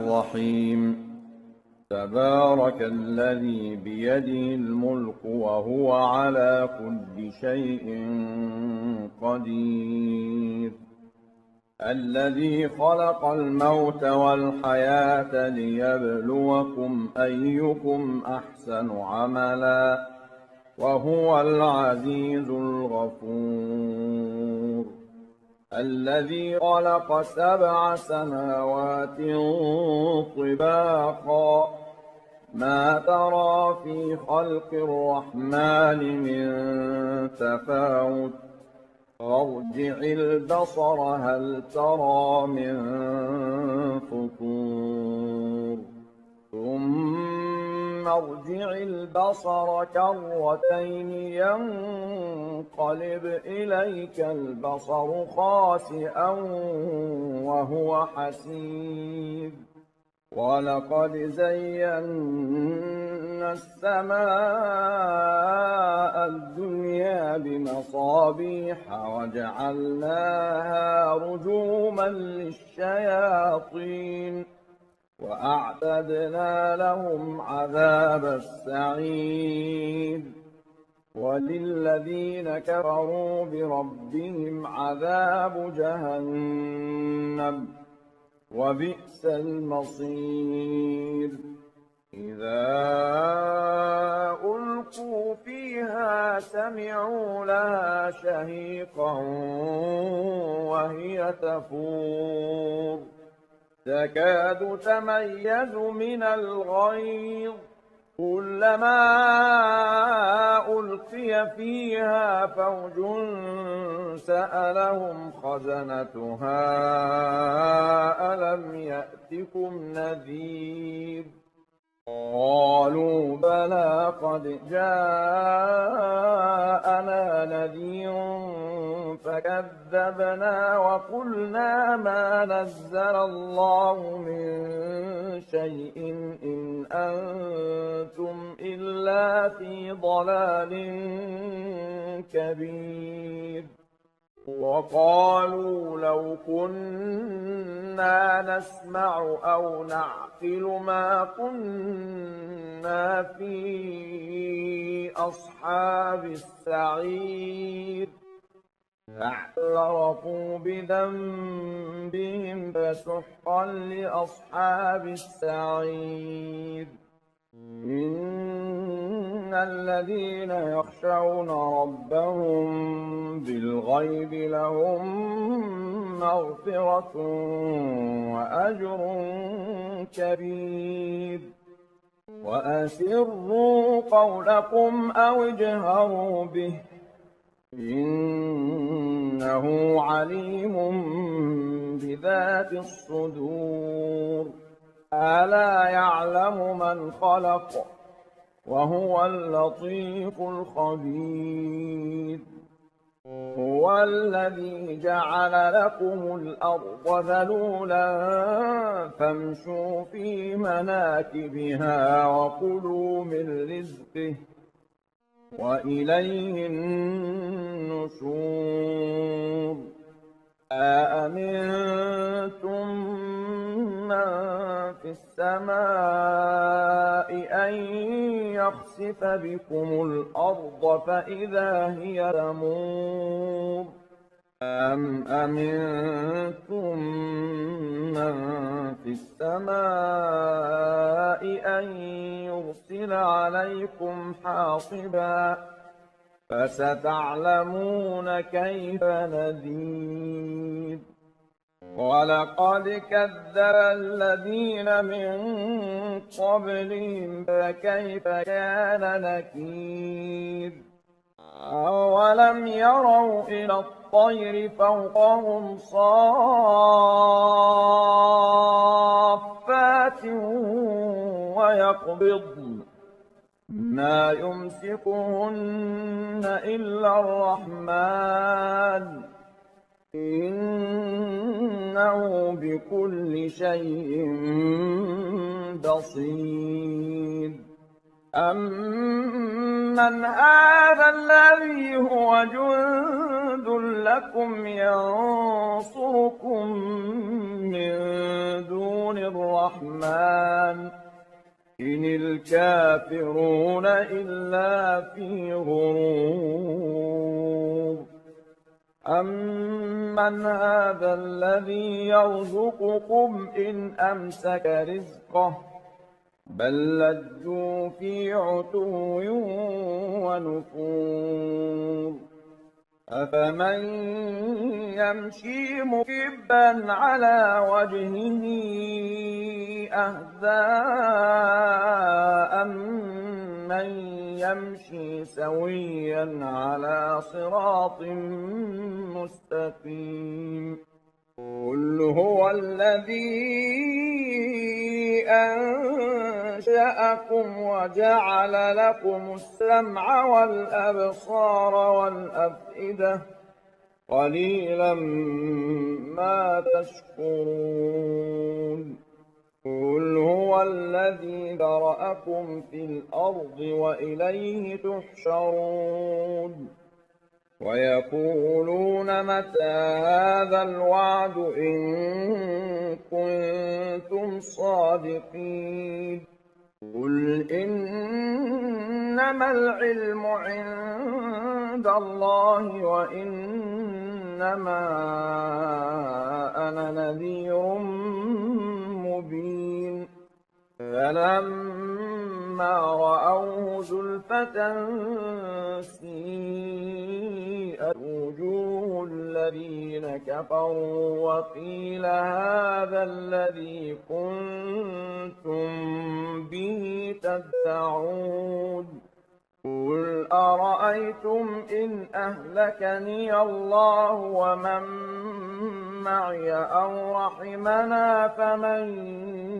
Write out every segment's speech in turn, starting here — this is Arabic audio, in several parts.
الرحيم تبارك الذي بيده الملك وهو على كل شيء قدير الذي خلق الموت والحياة ليبلوكم أيكم أحسن عملا وهو العزيز الغفور الذي خلق 7 سماوات طباقا ما ترى في خلق الرحمن من تفاوت فارجع البصر هل ترى من فطور ثم ارجع البصر كرتين ينقلب إليك البصر خاسئا وهو حسير ولقد زينا السماء الدنيا بمصابيح وجعلناها رجوما للشياطين وأعتدنا لهم عذاب السعير وللذين كفروا بربهم عذاب جهنم وبئس المصير إذا ألقوا فيها سمعوا لها شهيقا وهي تفور تكاد تميز من الغيظ كلما ألقي فيها فوج سألهم خزنتها ألم يأتكم نذير قالوا بلى قد جاءنا نذير فكذبنا وقلنا ما نزل الله من شيء إن أنتم إلا في ضلال كبير وقالوا لو كنا نسمع أو نعقل ما كنا في أصحاب السعير فاعترفوا بذنبهم فسحقا لأصحاب السعير إن الذين يخشون ربهم بالغيب لهم مغفرة وأجر كبير وأسروا قولكم أو اجهروا به إنه عليم بذات الصدور ألا يعلم من خلق وهو اللطيف الخبير هو الذي جعل لكم الأرض ذلولا فامشوا في مناكبها وكلوا من رزقه وإليه النشور أأمنتم من في السماء أن يخسف بكم الأرض فإذا هي تمور أم أمنتم من في السماء أن يرسل عليكم حاصبا فستعلمون كيف نذير ولقد كذب الذين من قبلهم فكيف كان نكير أولم يروا إلى الطير فوقهم صافات ويقبضن ما يمسكهن إلا الرحمن إنه بكل شيء بصير أَمَّنْ هَٰذَا الَّذِي هُوَ جُندٌ لَّكُمْ يَنصُرُكُم مِّن دُونِ الرَّحْمَٰنِ ۚ إِنِ الْكَافِرُونَ إِلَّا فِي غُرُورٍ أَمَّنْ هَٰذَا الَّذِي يَرْزُقُكُمْ إِنْ أَمْسَكَ رِزْقَهُ ۚ بَل لَّجُّوا فِي عُتُوٍّ وَنُفُورٍ أَفَمَن يَمْشِي مُكِبًّا عَلَىٰ وَجْهِهِ أَهْدَىٰ أَمَّن يَمْشِي سَوِيًّا عَلَىٰ صِرَاطٍ مُّسْتَقِيمٍ قُلْ هُوَ الَّذِي أَنشَأَكُمْ وَجَعَلَ لَكُمُ السَّمْعَ وَالْأَبْصَارَ وَالْأَفْئِدَةَ ۖ قَلِيلًا مَّا تَشْكُرُونَ قُلْ هُوَ الَّذِي ذَرَأَكُمْ فِي الْأَرْضِ وَإِلَيْهِ تُحْشَرُونَ وَيَقُولُونَ مَتَىٰ هَٰذَا الْوَعْدُ إِن كُنتُمْ صَادِقِينَ قُلْ إِنَّمَا الْعِلْمُ عِندَ اللَّهِ وَإِنَّمَا أَنَا نَذِيرٌ مُّبِينٌ فَلَمَّا رَأَوْهُ زُلْفَةً سِيئَتْ وُجُوهُ الَّذِينَ كَفَرُوا وَقِيلَ هَٰذَا الَّذِي كُنتُم بِهِ تَدَّعُونَ قُلْ أَرَأَيْتُمْ إِنْ أَهْلَكَنِيَ اللَّهُ وَمَن مَّعِيَ أَوْ رَحِمَنَا فَمَن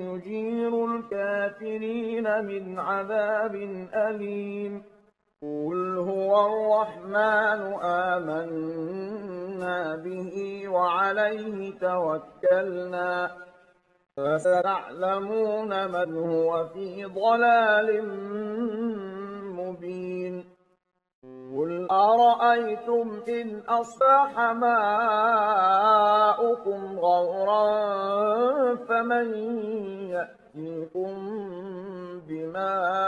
يُجِيرُ الْكَافِرِينَ مِنْ عَذَابٍ أَلِيمٍ قُلْ هُوَ الرَّحْمَٰنُ آمَنَّا بِهِ وَعَلَيْهِ تَوَكَّلْنَا فَسَتَعْلَمُونَ مَنْ هُوَ فِي ضَلَالٍ مُّبِينٍ قُلْ أَرَأَيْتُمْ إِنْ أَصْبَحَ مَاؤُكُمْ غَوْرًا فَمَن يَأْتِيكُم بِمَاءٍ